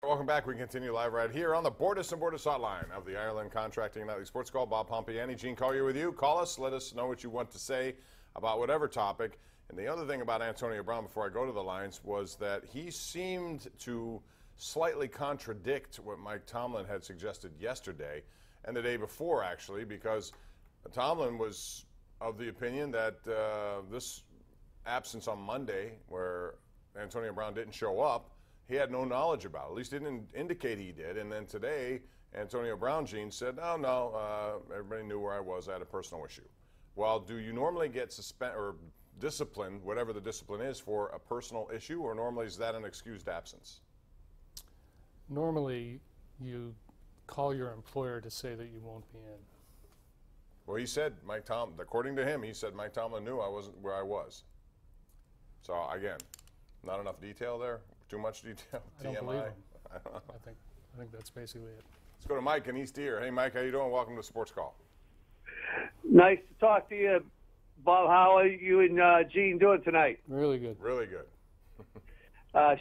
Welcome back. We continue live right here on the Bordas and Bordas hotline of the Ireland Contracting Nightly Sports Call. Bob Pompeani, Gene Collier with you. Call us. Let us know what you want to say about whatever topic. And the other thing about Antonio Brown, before I go to the lines, was that he seemed to slightly contradict what Mike Tomlin had suggested yesterday and the day before, actually, because Tomlin was of the opinion that this absence on Monday, where Antonio Brown didn't show up, he had no knowledge about. At least didn't indicate he did. And then today, Antonio Brown, Gene, said, no, everybody knew where I was. I had a personal issue. Well, do you normally get suspended or disciplined, whatever the discipline is, for a personal issue, or normally is that an excused absence? Normally, you call your employer to say that you won't be in. Well, he said, according to him, he said Mike Tomlin knew I wasn't where I was. So, again, not enough detail there? Too much detail? I don't believe him. I don't know. I think that's basically it. Let's go to Mike in East Deer. Hey, Mike, how you doing? Welcome to Sports Call. Nice to talk to you, Bob. How are you and Gene doing tonight? Really good. Really good.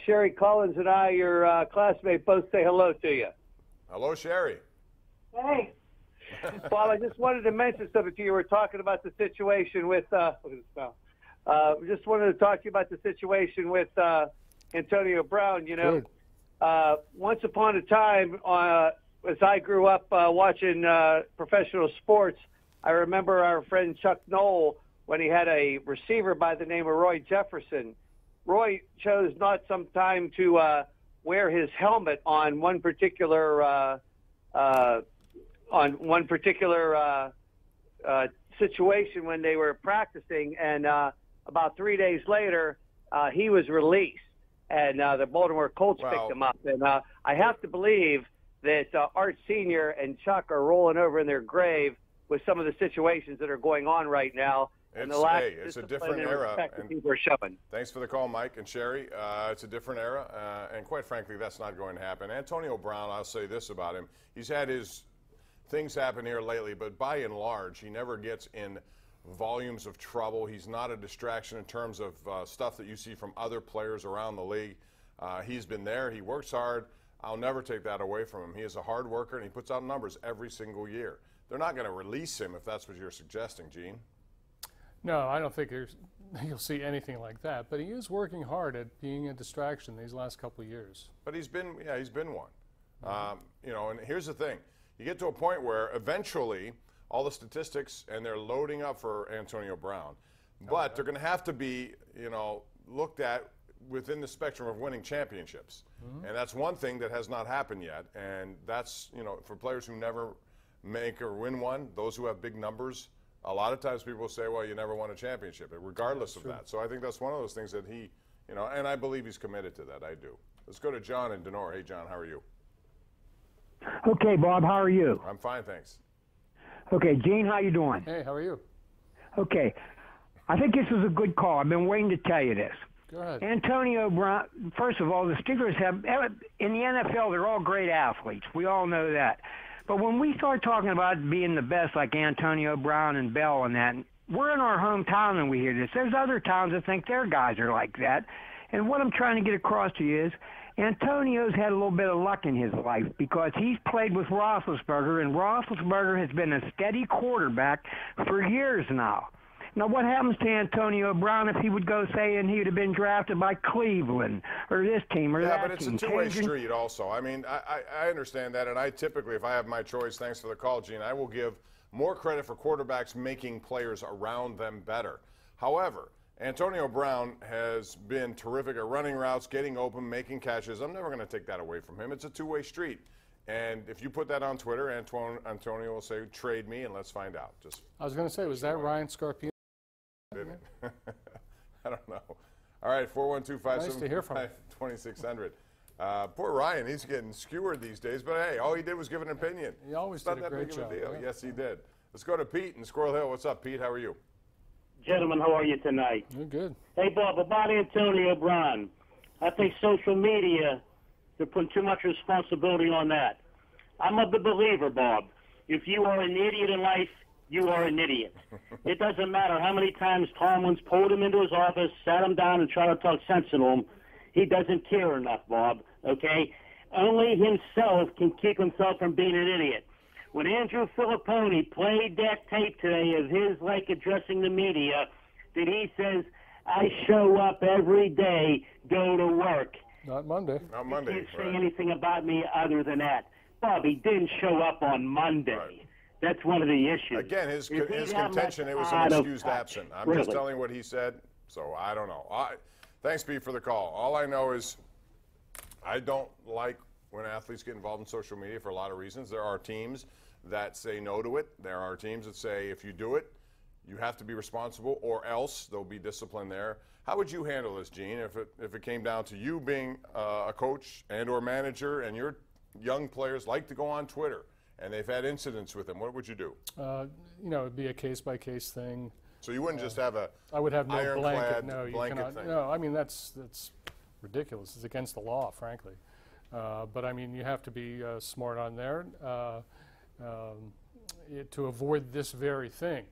Sherry Collins and I, your classmate, both say hello to you. Hello, Sherry. Hey. Bob, I just wanted to mention something to you. We're talking about the situation with look at this now. Just wanted to talk to you about the situation with Antonio Brown. You know, once upon a time, as I grew up watching professional sports, I remember our friend Chuck Noll, when he had a receiver by the name of Roy Jefferson. Roy chose not some time to wear his helmet on one particular situation when they were practicing, and about 3 days later, he was released, and the Baltimore Colts picked him up. And I have to believe that Art Sr. and Chuck are rolling over in their grave with some of the situations that are going on right now. It's a different era. And people are showing. Thanks for the call, Mike and Sherry. It's a different era, and quite frankly, that's not going to happen. Antonio Brown, I'll say this about him. He's had his things happen here lately, but by and large, he never gets in volumes of trouble. He's not a distraction in terms of stuff that you see from other players around the league. He's been there. He works hard. I'll never take that away from him. He is a hard worker, and he puts out numbers every single year. They're not going to release him if that's what you're suggesting, Gene. No, I don't think you'll see anything like that. But he is working hard at being a distraction these last couple of years. But he's been one. You know, and here's the thing. You get to a point where eventually all the statistics, and they're loading up for Antonio Brown, but they're going to have to be, you know, looked at within the spectrum of winning championships. And that's one thing that has not happened yet. And that's, you know, for players who never make or win one, those who have big numbers, a lot of times people say, well, you never won a championship, regardless of that. So I think that's one of those things that he, you know, and I believe he's committed to that. I do. Let's go to John in Denora. Hey, John, how are you? Okay, Bob, how are you? I'm fine, thanks. Okay, Gene, how you doing? Hey, how are you? Okay, I think this is a good call. I've been waiting to tell you this. Go ahead. Antonio Brown, first of all, the Steelers have, in the NFL, they're all great athletes. We all know that. But when we start talking about being the best, like Antonio Brown and Bell and that, we're in our hometown and we hear this. There's other towns that think their guys are like that. And what I'm trying to get across to you is Antonio's had a little bit of luck in his life because he's played with Roethlisberger, and Roethlisberger has been a steady quarterback for years now. Now, what happens to Antonio Brown if he would go, say, and he would have been drafted by Cleveland or this team or that team? Yeah, but it's a two-way street also. I mean, I understand that, and I typically, if I have my choice, thanks for the call, Gene, I will give more credit for quarterbacks making players around them better. However, Antonio Brown has been terrific at running routes, getting open, making catches. I'm never going to take that away from him. It's a two-way street. And if you put that on Twitter, Antonio will say, trade me, and let's find out. I was going to say, was that Ryan Scarpino? I don't know. All right, 412-575-2600. Poor Ryan, he's getting skewered these days. But, hey, all he did was give an opinion. He always did a great job. Yeah. Yes, he did. Let's go to Pete in Squirrel Hill. What's up, Pete? How are you? Gentlemen, how are you tonight? You're good. Hey, Bob, about Antonio Brown, I think social media, they're putting too much responsibility on that. I'm a big believer, Bob. If you are an idiot in life, you are an idiot. It doesn't matter how many times Tomlin's pulled him into his office, sat him down, and tried to talk sense into him. He doesn't care enough, Bob, okay? Only himself can keep himself from being an idiot. When Andrew Filipponi played that tape today of his, like, addressing the media, that he says, I show up every day, go to work. Not Monday. Not Monday. He didn't say anything about me other than that. Bob, he didn't show up on Monday. Right. That's one of the issues. Again, his If he'd had contention, less it was an out of excused touch, absent. I'm really. just telling you what he said, so I don't know. Thanks, Pete, for the call. All I know is I don't like when athletes get involved in social media for a lot of reasons. There are teams that say no to it. There are teams that say if you do it, you have to be responsible, or else there'll be discipline there. How would you handle this, Gene, if it came down to you being a coach and or manager and your young players like to go on Twitter and they've had incidents with them? What would you do? You know, it'd be a case-by-case thing. So you wouldn't just have a I would have no ironclad blanket. No, you blanket cannot. thing. No, I mean that's ridiculous. It's against the law, frankly. But I mean, you have to be smart on there to avoid this very thing.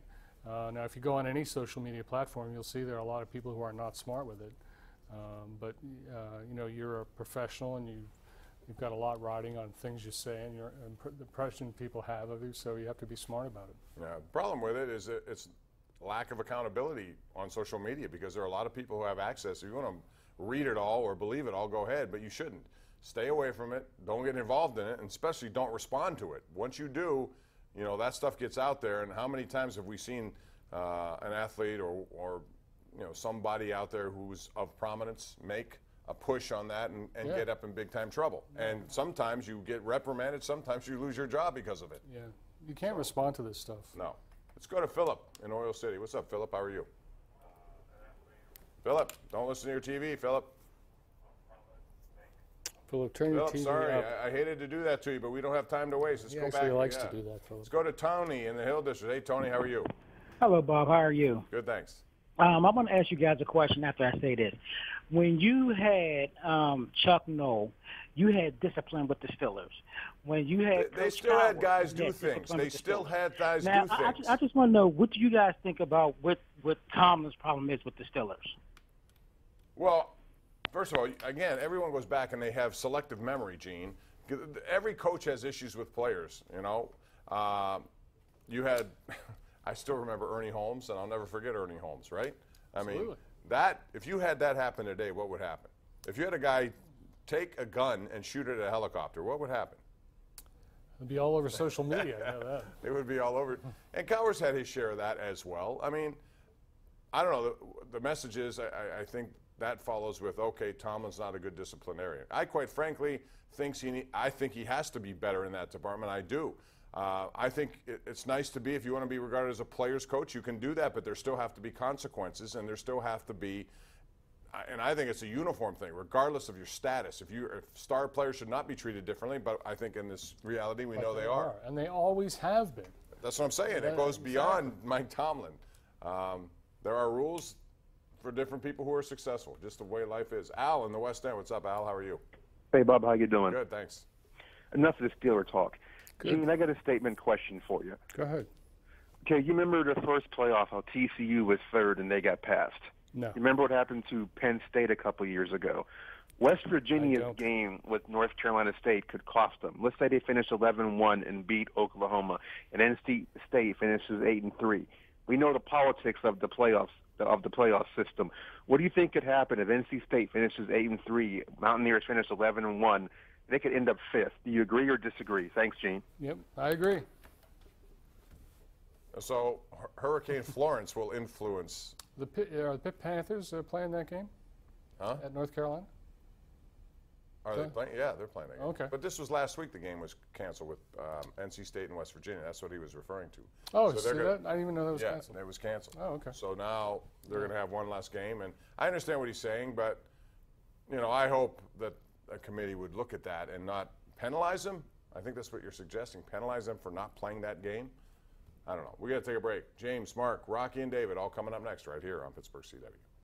Now, if you go on any social media platform, you'll see there are a lot of people who are not smart with it. But you know, you're a professional, and you've got a lot riding on things you say and the impression people have of you. So you have to be smart about it. Yeah, the problem with it is it's lack of accountability on social media, because there are a lot of people who have access. If you want to read it all or believe it all, go ahead, but you shouldn't. Stay away from it. Don't get involved in it, and especially don't respond to it. Once you do, you know, that stuff gets out there. And how many times have we seen an athlete or you know, somebody out there who's of prominence make a push on that and Yeah. get up in big time trouble? And sometimes you get reprimanded. Sometimes you lose your job because of it. Yeah, you can't respond to this stuff. No. Let's go to Philip in Oil City. What's up, Philip? How are you? Philip, don't listen to your TV, Philip. Philip, turn your Philip, TV sorry, up. I hated to do that to you, but we don't have time to waste. Let's He go back. actually likes yeah. to do that, Philip. Let's go to Tony in the Hill District. Hey, Tony, how are you? Hello, Bob. How are you? Good, thanks. I want to ask you guys a question after I say this. When you had Chuck Noll, you had discipline with the Steelers. When you had They Coach still had Coward, guys you do had things. discipline They with the still Steelers. had guys Now, do things. I just want to know, what do you guys think about what Tomlin's problem is with the Steelers? Well, first of all, again, everyone goes back and they have selective memory, Gene. Every coach has issues with players, you know. You had, I still remember Ernie Holmes, and I'll never forget Ernie Holmes, right? I Absolutely. mean, if you had that happen today, what would happen? If you had a guy take a gun and shoot it at a helicopter, what would happen? It'd be all over social media. I know that. It would be all over. And Cowers had his share of that as well. I mean, I don't know. The message is, I think that follows with, okay, Tomlin's not a good disciplinarian. I quite frankly think he has to be better in that department. I do. I think it's nice to be, if you want to be regarded as a player's coach, you can do that, but there still have to be consequences, and there still have to be, and I think it's a uniform thing, regardless of your status. If star players should not be treated differently, but I think in this reality we know they are. And they always have been. That's what I'm saying. It goes beyond Mike Tomlin. There are rules for different people who are successful, just the way life is. Al in the West End. What's up, Al? How are you? Hey, Bob, how you doing? Good, thanks. Enough of this Steeler talk. Good. Gene, I got a statement question for you. Go ahead. Okay, you remember the first playoff, how TCU was third and they got passed? No. You remember what happened to Penn State a couple years ago? West Virginia's don't. game with North Carolina State could cost them. Let's say they finish 11-1 and beat Oklahoma, and NC State finishes 8-3. We know the politics of the playoffs, of the playoff system. What do you think could happen if NC State finishes 8-3, Mountaineers finish 11-1? They could end up fifth. Do you agree or disagree? Thanks, Gene. Yep, I agree. So Hurricane Florence will influence. The Pitt Panthers playing that game at North Carolina? Are they playing? Yeah, they're playing that game. Okay. But this was last week. The game was canceled with NC State and West Virginia. That's what he was referring to. Oh, So see they're gonna- that? I didn't even know that was Yeah, canceled. it was canceled. Oh, okay. So now they're going to have one less game, and I understand what he's saying, but you know, I hope that a committee would look at that and not penalize them. I think that's what you're suggesting. Penalize them for not playing that game. I don't know. We got to take a break. James, Mark, Rocky, and David all coming up next right here on Pittsburgh CW.